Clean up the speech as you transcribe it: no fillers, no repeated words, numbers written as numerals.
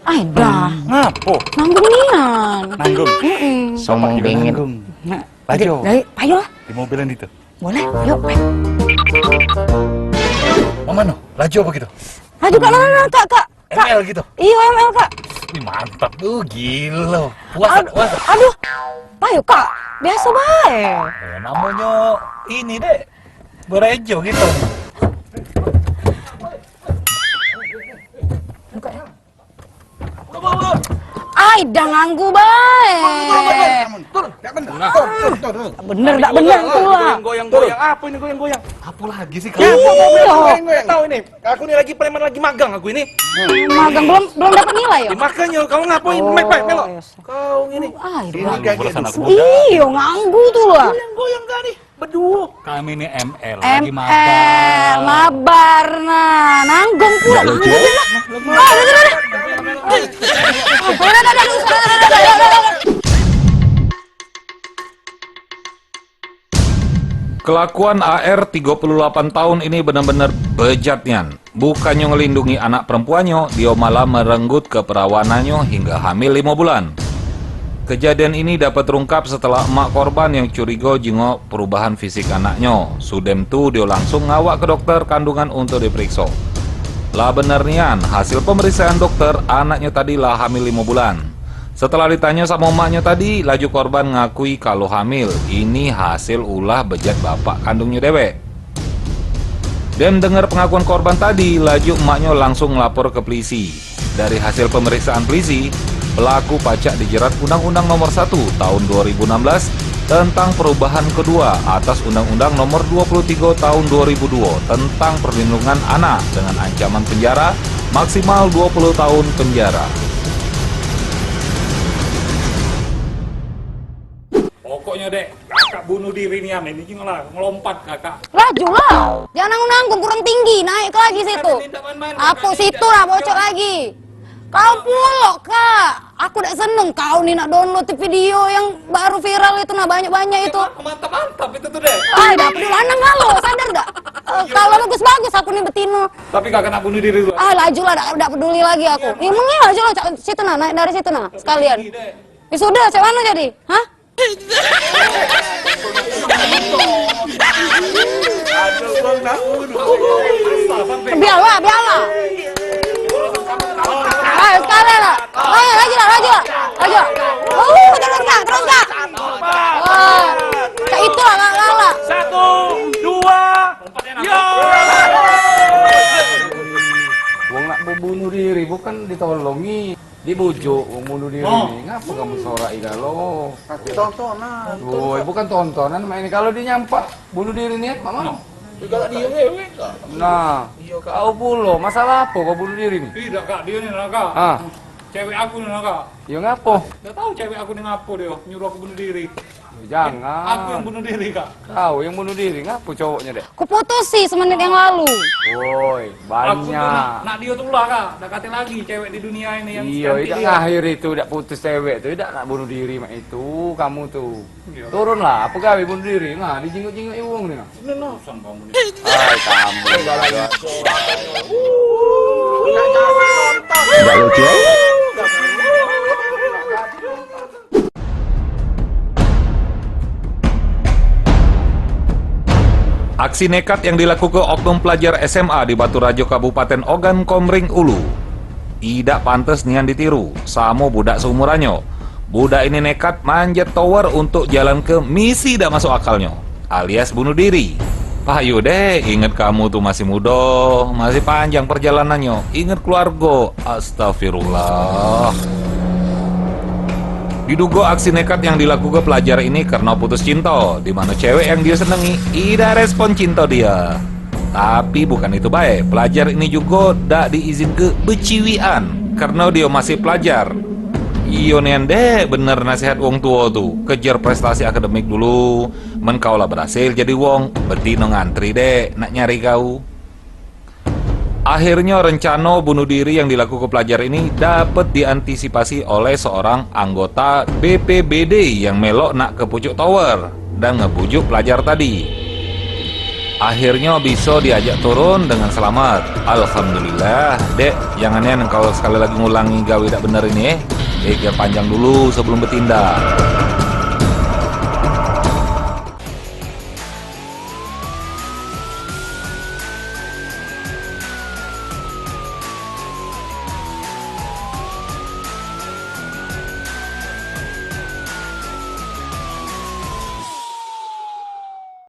Ay dah. Ngapo? Nanggung nian. Nanggung. Sombong bingit. Lajo. Ayo lah. Di mobilan itu. Boleh. Yuk. Mama no, laju apa gitu? Laju kak, kak. ML gitu? Iya ML kak. Wih, mantap tuh, gila. Puasa. Aduh. Ayo kak, biasa baik. Namanya ini deh, berejo gitu. Ay, dah nganggu baik. Bener, tak bener tuh lah. Goyang-goyang apa ini goyang-goyang? Apa lagi sih Iya. Tahu ini, aku ini lagi preman lagi magang aku ini. Magang belum dapat nilai ya? Makanya kamu ngapain? Melo. Kau ini. Ay, Urusan anak muda. iya nganggu tuh lah. Goyang gak nih? Berdua. Kami ini ML, lagi ML, mabar, nah, nanggung pula. Kelakuan AR 38 tahun ini benar-benar bejat nian. Bukannya ngelindungi anak perempuannya, dia malah merenggut keperawanannya hingga hamil 5 bulan. Kejadian ini dapat terungkap setelah emak korban yang curiga jengok perubahan fisik anaknya. Sudem tu dia langsung ngawak ke dokter kandungan untuk diperiksa. Lah bener nian, hasil pemeriksaan dokter anaknya tadi lah hamil 5 bulan. Setelah ditanya sama emaknya tadi, laju korban ngakui kalau hamil. Ini hasil ulah bejat bapak kandungnya dewek. Dan dengar pengakuan korban tadi, laju emaknya langsung lapor ke polisi. Dari hasil pemeriksaan polisi, pelaku pacak dijerat Undang-Undang Nomor 1 Tahun 2016 tentang perubahan kedua atas Undang-Undang Nomor 23 Tahun 2002 tentang perlindungan anak dengan ancaman penjara maksimal 20 tahun penjara. Pokoknya dek, kakak bunuh diri nian ini lah, ngelompat kakak. Laju lah, jangan nanggung kurang tinggi, naik lagi situ. Aku situ lah, bocor lagi. Kau pulok kak, aku udah seneng kau nih nak download video yang baru viral itu, nah banyak-banyak itu. Mantap itu tuh dek. Ay, dapet di lanang kalau sadar dak? Kalau bagus-bagus aku nih betino. Tapi kakak nak bunuh diri tuh. Ah, laju lah, dak peduli lagi aku. Emangnya aja lo situ nah, naik dari situ nah, sekalian. Ya sudah, cek mana jadi? Hah? Biarlah. Ayo sekalian lah. Ayo laju lah. Terus kak. Kayak itu lah, lala. 1, 2, yo. Wong nak bunuh diri bukan ditolongi, dibujuk wong bunuh diri. Ngapa kamu sorai kalau? Tontonan. Woi, bukan tontonan main kalau dia nyampak bunuh diri nih, mama. Juga dia ngewe kak. Nah, kau pulo, masalah apa kau bunuh diri nih? Tidak kak, dia nih kak. Ah, Cewek aku nih kak. ya ngapo? Udah tahu cewek aku nih ngapo dia, nyuruh aku bunuh diri. Aku Jangan. yang bunuh diri kak. Kau yang bunuh diri, ngapo cowoknya deh? Aku putus sih semenit yang lalu. Woi, Aku tuh banyak. nak dia tuh lah kak. Dekatin lagi cewek di dunia ini yang Iya, cantik tidak dia. ngakhir itu, tidak putus cewek tuh, tidak nak bunuh diri mak itu, kamu tuh. Iya. Turunlah, apa gawe bunuh diri? Nah, dijinguk-jinguk iwong nih. Nah. Ini nafsan kamu nih. Hai kamu. Tidak lucu. Aksi nekat yang dilakukan oknum pelajar SMA di Baturajo Kabupaten Ogan Komering Ulu. Tidak pantas nian ditiru, sama budak seumurannya. Budak ini nekat manjat tower untuk jalan ke misi tidak masuk akalnya, alias bunuh diri. Payu deh, ingat kamu tuh masih muda, masih panjang perjalanannya. Ingat keluarga, astagfirullah. Diduga aksi nekat yang dilakukan pelajar ini karena putus cinta, di mana cewek yang dia senangi tidak respon cinta dia. Tapi bukan itu baik, pelajar ini juga tidak diizin ke beciwian karena dia masih pelajar. Iyo nian deh, bener nasihat wong tua tuh, kejar prestasi akademik dulu, men kau lah berhasil jadi wong, betino ngantri deh, nak nyari kau. Akhirnya rencana bunuh diri yang dilakukan pelajar ini dapat diantisipasi oleh seorang anggota BPBD yang melok nak ke pucuk tower dan ngebujuk pelajar tadi. Akhirnya bisa diajak turun dengan selamat. Alhamdulillah. Dek, jangan kalau sekali lagi ngulangi gawe tak bener ini, pikir panjang dulu sebelum bertindak.